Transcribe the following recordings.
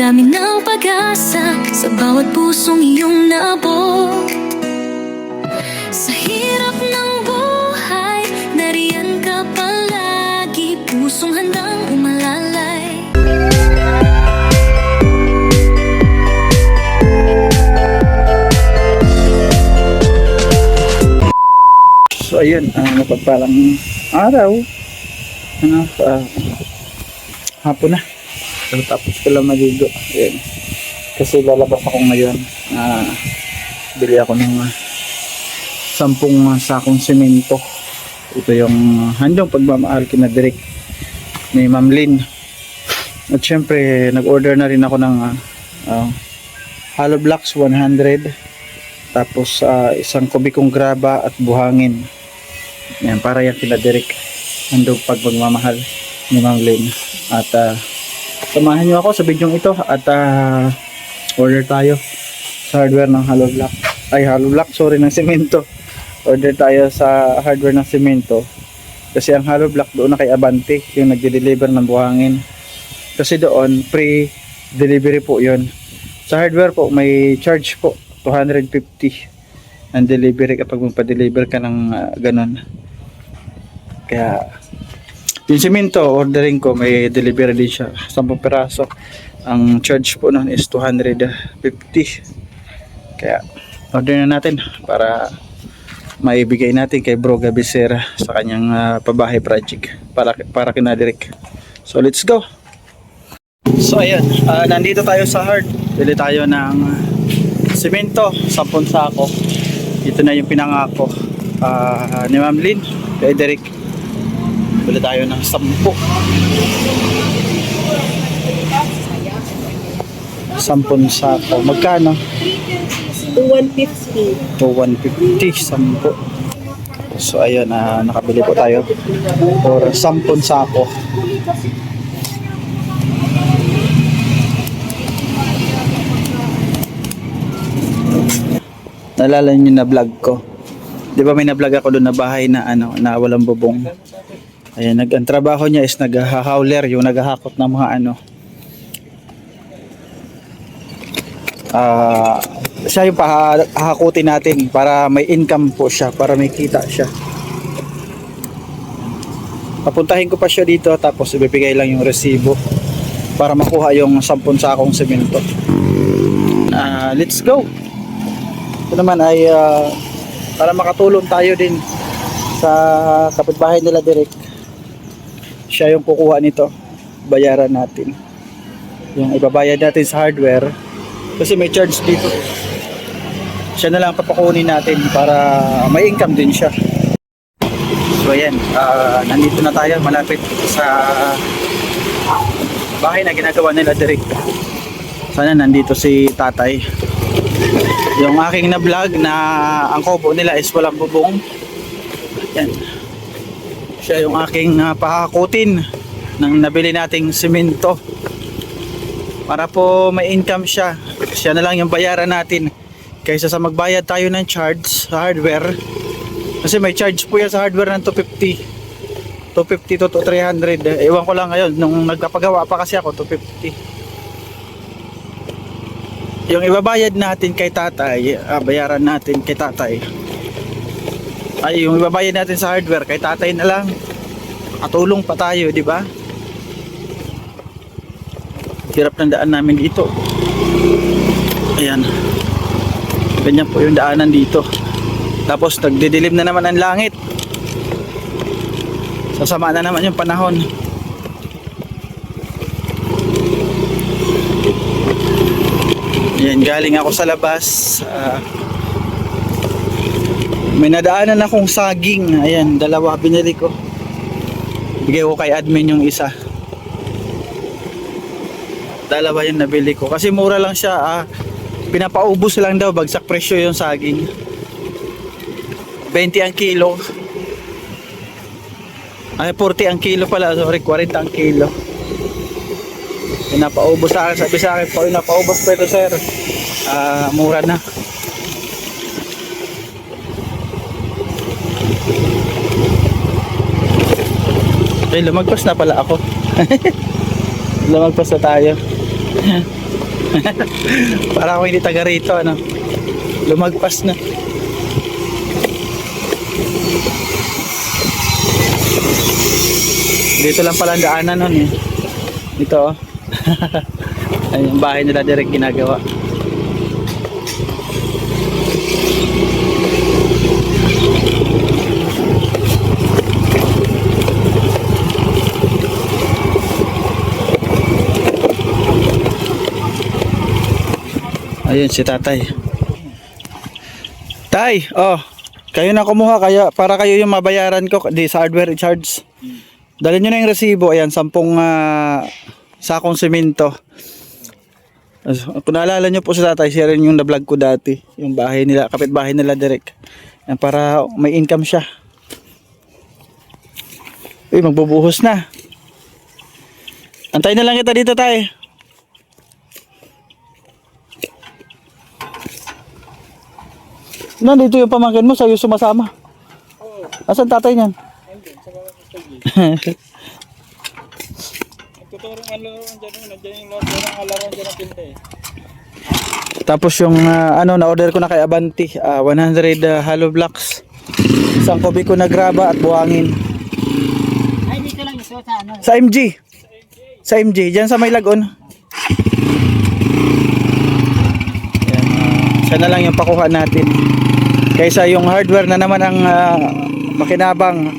dami ng pag-asa sa bawat pusong iyong naabot. Sa hirap ng buhay, nariyan ka palagi, pusong handang umalalay. So ayun, mapagpalang araw. Hapon na. So, tapos ko lang maligo. Ayun. Kasi lalabas ako ngayon. Bili ako ng 10 sakong semento. Ito yung handong pagmamahal kina Derek ni Ma'am Lynn. At syempre nag-order na rin ako ng hollow blocks 100. Tapos isang kubikong graba at buhangin. Yan, para yan kina Derek. Handong pagmamahal ni Ma'am Lynn. At samahan nyo ako sa video ito at order tayo sa hardware ng hollow block, ng semento. Order tayo sa hardware ng semento kasi ang hollow block doon na kay Abante yung nagde-deliver ng buhangin, kasi doon pre-delivery po yun. Sa hardware po may charge po 250 ang delivery kapag magpa-deliver ka ng ganon. Kaya yung semento ordering ko may delivery din siya 10 peraso. Ang charge po nun is 250. Kaya order na natin para maibigay natin kay Bro Gabisera sa kanyang pabahay project para kina Derek. So let's go. So ayan, nandito tayo sa hard. Bili tayo ng semento 10 sako. Ito na yung pinangako ni Ma'am Lynn kay Derek. Bili tayo ng 10 sako. Magkano? 250. 10. So ayun, nakabili po tayo for 10 sako. Nalala niyo na vlog ko, di ba may na vlog ako doon na bahay na na walang bubong. Ayan, ang trabaho niya is nag-howler, yung naghahakot ng mga siya yung pahakutin natin para may income po siya, para may kita siya. Papuntahin ko pa siya dito tapos ibibigay lang yung resibo para makuha yung 10 sakong semento. Let's go. Ito naman ay para makatulong tayo din sa kapitbahay nila Derek. Siya yung kukuha nito, bayaran natin yung ibabayad natin sa hardware kasi may charge dito. Siya na lang papakunin natin para may income din siya. So ayan, nandito na tayo malapit sa bahay na ginagawa nila Derek. Sana nandito si tatay. Yung aking na vlog na ang kubo nila is walang bubong. Yan. Siya yung aking pahakutin ng nabili nating semento para po may income siya. Siya na lang yung bayaran natin kaysa sa magbayad tayo ng charge sa hardware, kasi may charge po yan sa hardware ng 250 to 300. Ewan ko lang ngayon, nung nagpapagawa pa kasi ako 250. Yung ibabayad natin kay tatay, bayaran natin kay tatay, ay yung ibabayad natin sa hardware kay tatay na lang. Katulong pa tayo, di ba? Hirap ng daan namin dito. Ayan. Ganyan po yung daanan dito. Tapos nagdidilim na naman ang langit. Sasama na naman yung panahon. Ayan, galing ako sa labas. May nadaanan akong saging. Ayan, 2 binili ko. Bigay ko kay admin yung isa. 2 yung nabili ko kasi mura lang siya. Pinapaubos lang daw, bagsak presyo yung saging. 20 ang kilo. Ay 40 ang kilo pala, sorry, 40 ang kilo. Pinapaubos sa akin, sabi sa akin, pinapaubos pa ito sir. Mura na. Lumagpas na pala ako. Lumagpas na tayo. Para ako hindi taga rito, ano. Lumagpas na. Dito lang pala ang daanan nun eh. Dito oh. Ayun yung bahay nila direct ginagawa. Ayun si tatay. Tay, oh. Kayo na kumuha kaya para kayo yung mabayaran ko di sa hardware charge. Dalhin nyo na yung resibo. Ayan, 10 sakong semento. Kung naalala nyo po sa tatay, share yung na-vlog ko dati. Yung bahay nila, kapitbahay nila direct. Ayan, para may income siya. Uy, magbubuhos na. Antay na lang kita dito tay. Nandito yung pamangkin mo, sa'yo sumasama. Asan tatay niyan? Tuturong ang laruan dyan, nandiyan yung laruan dyan ng pinta eh. Tapos yung ano na-order ko na kay Avanti, 100 hollow blocks. Isang kubiko na graba at buhangin. Ay, dito lang ito sa ano. Sa MG. Sa MG, diyan sa may lagon. Yan, siya na lang yung pakuha natin. Kaysa yung hardware na naman ang makinabang.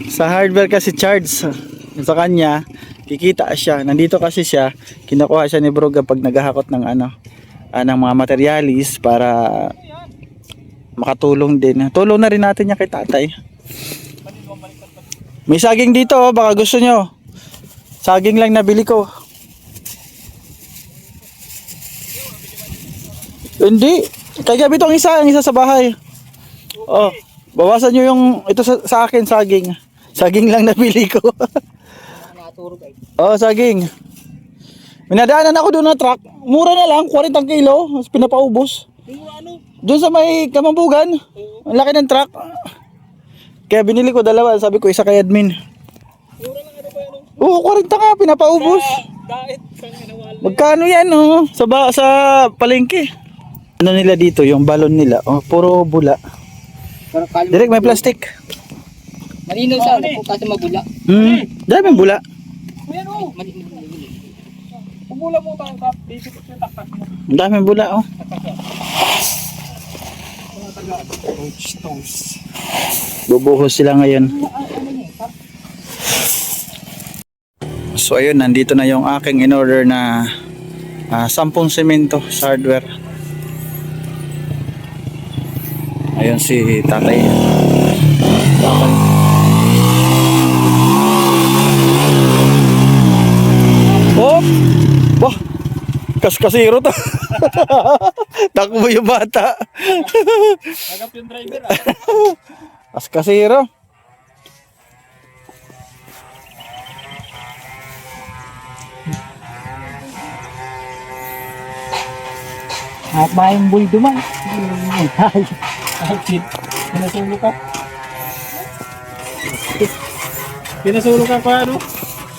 Sa hardware kasi charge sa kanya, kikita siya. Nandito kasi siya, kinukuha siya ni Bro kapag naghahakot ng ano, ng mga materialis para makatulong din. Tulong na rin natin niya kay tatay. May saging dito oh, baka gusto nyo. Saging lang nabili ko. Hindi. Kay gabi itong isa, ang isa sa bahay. Oh, bawasan nyo yung ito sa akin saging. Saging lang nabili ko. Oh, saging. Minadaanan ako doon ng truck. Mura na lang, 40 kilo. Mas pinapaubos. Doon sa may Kamambugan. Ang laki ng truck. Kaya binili ko dalawa. Sabi ko isa kay admin. Oo, 40 ka, pinapaubos. Magkano yan oh? Sa palengke. Ano nila dito, yung balon nila. Oh, puro bula. Direk may plastic. Malinaw sa ano po kasi mabula. Daming bula. Ayan o. Pumula mo tayo kap, basic yung taktak mo. Ang daming bula oh. Bubuhos sila ngayon. So ayun, nandito na yung aking in-order na 10 semento sa hardware. Ayun si tatay. Oh! Wah! Kaskasiro to. Takbo yung bata. Nagap yung driver ah. Kaskasiro. At mayang buldo man. Pinasulo ka. Pinasulo ka pa ano?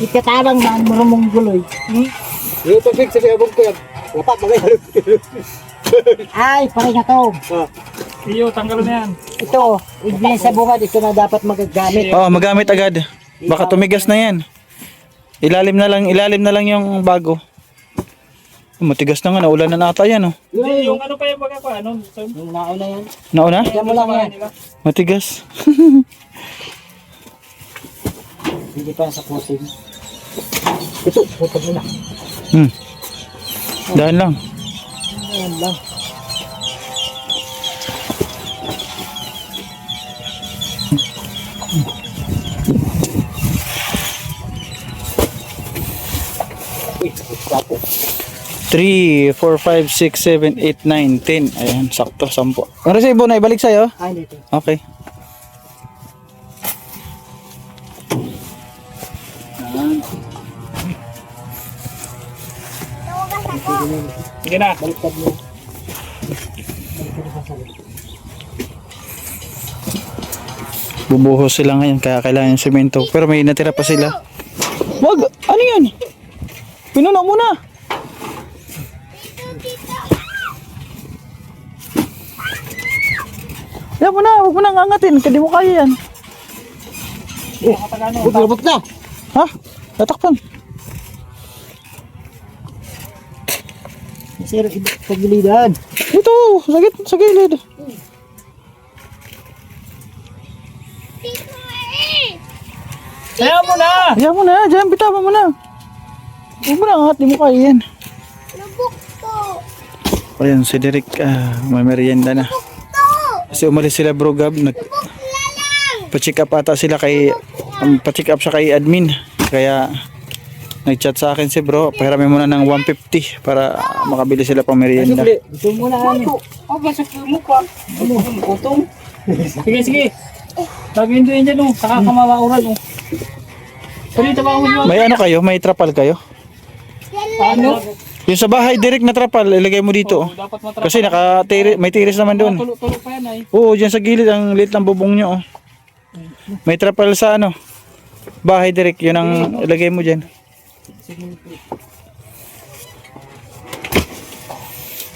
Ikatabang na marumong guloy. Yung pag-fix sa abog ko yan. Wapak magay. Ay, pare na to. Iyo, tanggal na yan. Ito, ibigay sa bungad, ito na dapat magagamit. Oh, magamit agad. Baka tumigas na yan. Ilalim na lang yung bago. Matigas na nga, naulan na nata yan oh. Hindi, yung ano pa yung baga ko, ano? Yung nauna yan. Nauna? Kaya mo lang yan. Matigas. Hindi pa sa pusin. Ito, putag mo na. Dahan lang. Ayan lang. Uy, sapo. 3, 4, 5, 6, 7, 8, 9, 10. Ayan, sakto, 10. Ang resibo na ibalik sa'yo? Ay, dito. Okay. Sige na. Baliktad mo. Bubuhos sila ngayon, kaya kailangan yung semento. Pero may natira pa sila. Wag! Ano yan? Pinuno mo na. Yan mo na, huwag mo na angatin. Hindi mo kaya yan. Labot na. Ha? Tatakpan. Sir, pagilidan. Dito, sa gilid. Kaya mo na! Yan mo na, dyan, bitawan mo na. Huwag mo na angat, di mo kaya yan. Ayan, si Derek, may merienda na. Kasi umalis sila bro Gab, pa-check up ata sila kay, pa-check up siya kay admin. Kaya, nag-chat sa akin si bro, pahiramin muna ng 150 para makabili sila pang merienda. Ito muna ano. Oh, basok mo pa. Ano? Utong? Sige, sige. Lagyan doon dyan, oh. Saka kamawauran, oh. Salita ba ako nyo? May ano kayo? May trapal kayo? Ano? Yung sa bahay, direct na trapal, ilagay mo dito. Oh. Dapat matrap. Kasi may tiris naman doon. Tulo-tulo pa yan, ay. Oo, dyan sa gilid, ang liit ng bubong nyo. Oh. May trapal sa ano? Bahay direct, yun ang ilagay mo dyan.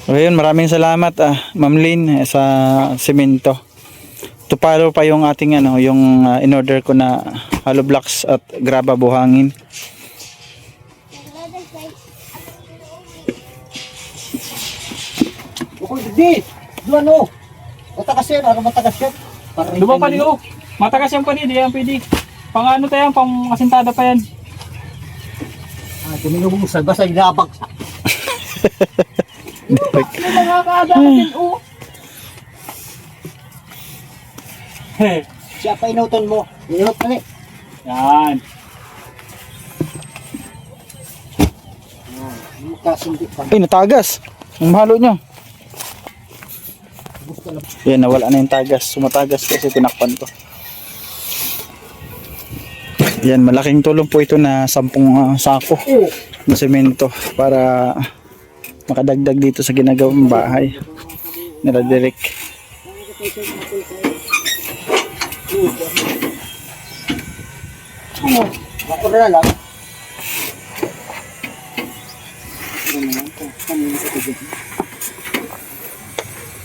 Ayun, maraming salamat Ma'am Lynn sa semento. Tupalo pa yung ating ano, yung in-order ko na hollow blocks at graba buhangin. Bukod di. Doon ano. Matakas yan. Ano matakas yan? Lupa pa oh. Matakas yung pani, di yan pwede. Pang ano tayo, pang asintada pa yan. Tuminubusal. Basta ilabag. Nakakaadakin, oh. Siya pa inuton mo. Inut na ni. Yan. Kasindi pa. Ay, natagas. Ang mahalo nyo. Yan, nawala na yung tagas. Sumatagas kasi tinakpan ko. Yan, malaking tulong po ito na 10 sako na semento para makadagdag dito sa ginagawang bahay nila Derek. Ako na lang.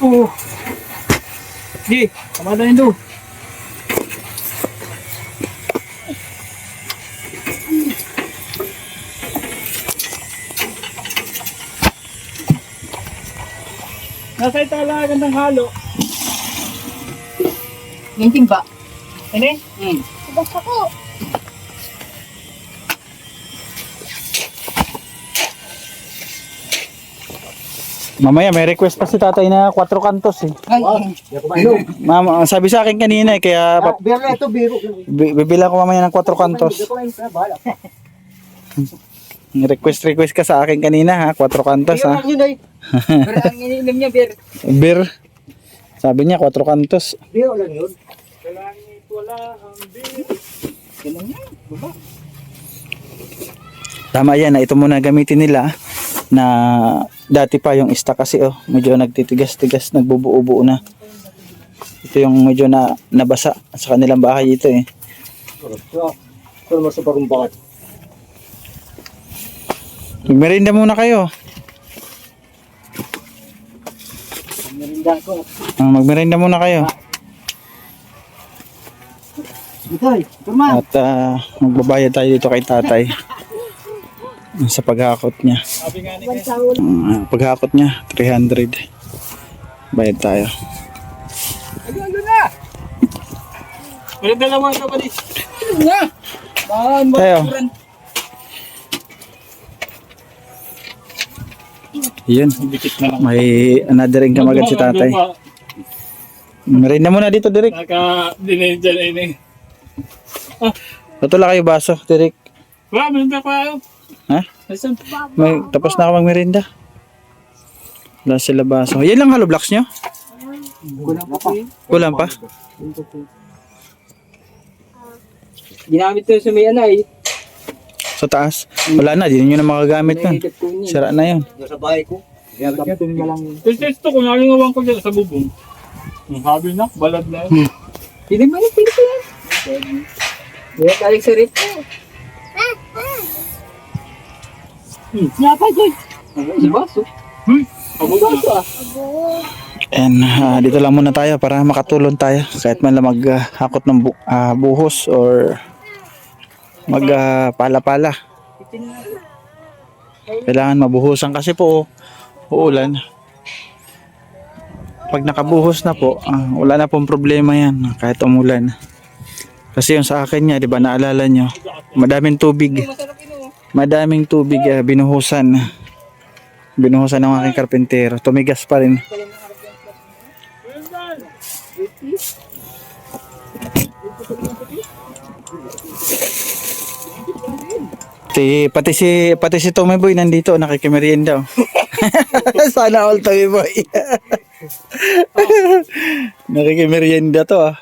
Oh. Sige, kamada yun doon. Nasa itala gandang halo. Hinting ba? Ini? Basta ko. Mamaya may request pa si tatay na 4 kantos eh. Ay. Hindi ako mainom. Mama, sabi sa akin kanina eh, kaya Biro na ito. Biro. bibila ko mamaya ng 4 kantos. Hindi ko mainom. Bahala. Request ka sa akin kanina ha, 4 kantos Biro ha. lang yun ay. Pero ang iniinom niya, beer. Bir. Sabi niya 4 kantos. Biro lang yun. Kalangit wala ang beer. Ganun yan. Baba. Tama yan, ito muna gamitin nila na dati pa yung ista kasi medyo nagtitigas-tigas, nagbubuo-buo na. Ito yung medyo nabasa sa kanilang bahay ito eh. Ito naman sa parumbakan. Magmerinda muna kayo. Merinda ko. Magmerinda muna kayo. Itoy. Turma. At magbabayad tayo dito kay tatay. Sa paghakot niya. Sabi nga ni guys. Paghakot niya, 300. Bayad tayo. Ano na? Wala dalawa ka pa di. Ano nga? Bahan mo. Tayo. Yun. Dikit na lang. May another income agad si tatay. Merinda muna dito, Derek. Naka-dinay dyan ini. Patula kayo baso, Derek. Wala, meron pa ako. Ha? Asan? Tapos na ako magmerinda. Wala sila baso. Yan lang hollow blocks nyo? Kulang pa pa. Kulang pa? Ginamit ko sa may anay. Sa taas? Wala na, di nyo na makagamit nun. Sira na yun. Sa bahay ko. Gagapin na lang. Testo ko, nalingawan ko dyan sa bubong. Habi na, balad na yun. Pili ba yung pili ko yan? Hindi, galing sa rip. Sinapay ko eh. Sa baso. Baso ah. And dito lang muna tayo para makatulong tayo kahit man lang maghakot ng buhos or magpala-pala. Kailangan mabuhusan kasi po uulan. Pag nakabuhos na po, wala na pong problema yan kahit umulan. Kasi yung sa akin niya, di ba naalala nyo, madaming tubig. Madaming tubig binuhusan. Binuhusan ng aking karpentero. Tumigas pa rin. Pati si Tommy Boy nandito, nakikimerienda. Sana all Tommy Boy. Nakikimerienda to ah.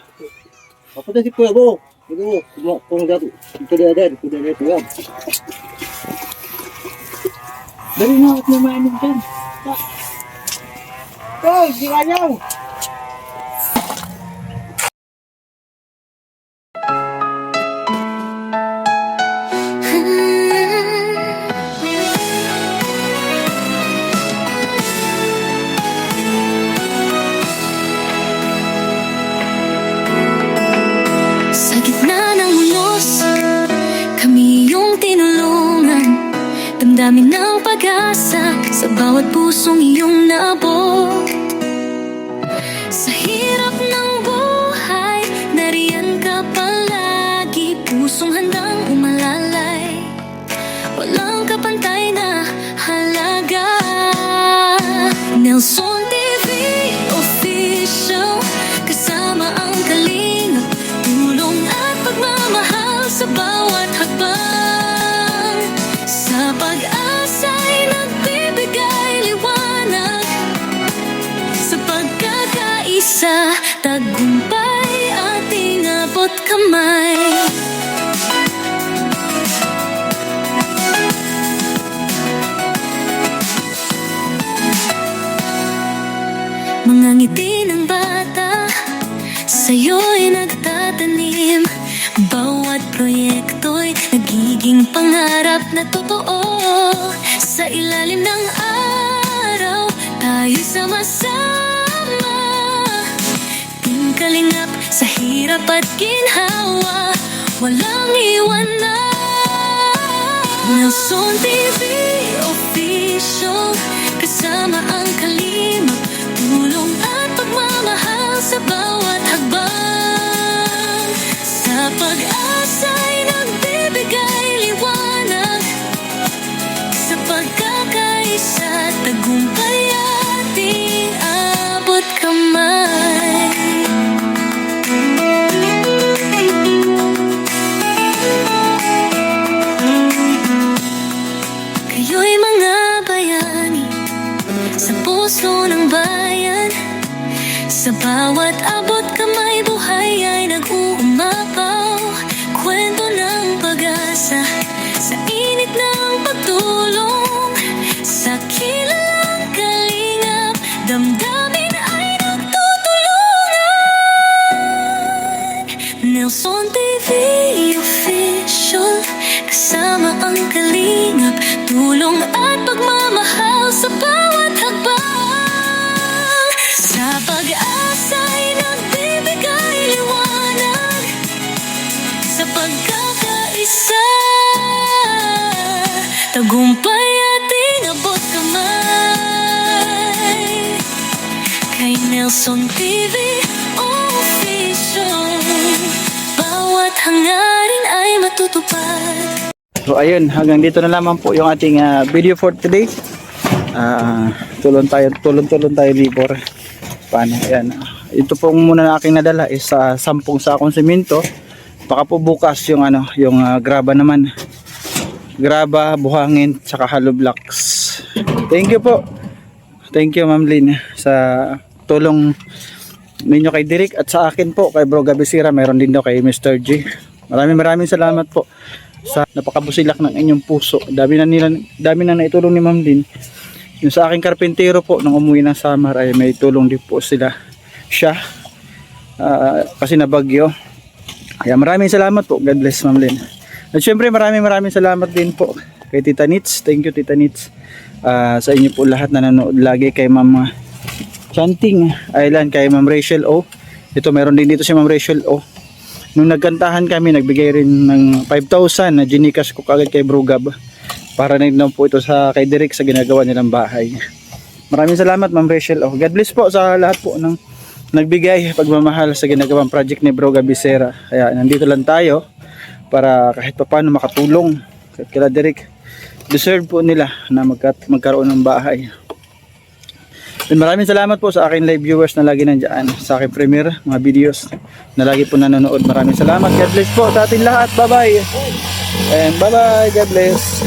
Apa si Kuya Bo? Ito mo, kung dato. Ito dito yan. Dali na ako mainom dyan. Hoy, di kanyaw! Sa gitna ng unos, kami yung tinulungan. Damdamin ng pag-asa sa bawat pusong iyong naabot. Sa hirap ng buhay, nariyan ka palagi. Pusong handang umalalay, walang kapantay na halaga. Nelson TV Official, kasama ang kalingap, tulong at pagmamahal sa bawat hakbang. Sa pag-asa'y nagbibigay liwanag, sa pagkakaisa, tagumpay ating abot kamay. Mga ngiti ng bata, sa'yo'y nagtatanim. Bawat proyekto'y nagiging pangarap na totoo. Sa ilalim ng araw, tayo'y sama-sama. Ting kalingap sa hirap at ginhawa, walang iwanan. Nelson TV Official, kasama ang kalimag, tulong at pagmamahal sa bawat hakbang. Sa pag-asa'y nagbibigay liwanag, sa pagkakaisa, tagumpay ating abot kamay. Kayo'y mga bayani sa puso ng bayan. Sa bawat abot kamay, buhay ay nag-uumapaw. Kwento ng pag-asa sa init ng pagtulong. Sa kilalang kalingap, damdamin ay nagtutulungan. Nelson TV Official, kasama ang kalingap, tulong at pagmamahal sa bawat hakbang. Sa pag-asa'y nagbibigay liwanag, sa pagkakaisa, tagumpay ating abot kamay. Kay Nelson TV Official, bawat hangarin ay matutupad. So ayun, hanggang dito na lamang po yung ating video for today. Tulong tayo Libor. Paano? Ayan. Ito po muna na aking nadala is 10 sakong semento. Baka po bukas yung yung graba naman. Graba, buhangin, tsaka hollow blocks. Thank you po. Thank you Ma'am Lynn sa tulong ninyo kay Derek at sa akin po kay Bro Gabisira. Meron din daw kay Mr. G. Maraming salamat po sa napakabusilak ng inyong puso. Dami na naitulong ni Ma'am Lynn. Yung sa aking karpentero po nung umuwi ng summer ay may tulong din po siya kasi nabagyo. Kaya maraming salamat po. God bless Ma'am Lynn. At syempre maraming salamat din po kay Tita Nits. Thank you Tita Nits. Sa inyo po lahat na nanonood lagi, kay Ma'am Chanting Island, kay Ma'am Rachel O. Ito meron din dito si Ma'am Rachel O. Nung nagkantahan kami, nagbigay rin ng 5,000 na ginikas ko kagad kay Brugab. Para na din po ito sa kay Derek sa ginagawa nilang bahay. Maraming salamat Ma'am Rachel O. God bless po sa lahat po ng nagbigay pagmamahal sa ginagawang project ni Brugab Bisera. Kaya nandito lang tayo para kahit paano makatulong kay Derek. Deserve po nila na magkaroon ng bahay. And maraming salamat po sa aking live viewers na lagi nandiyan sa aking premiere, mga videos na lagi po nanonood. Maraming salamat. God bless po sa ating lahat. Bye bye. And bye bye. God bless.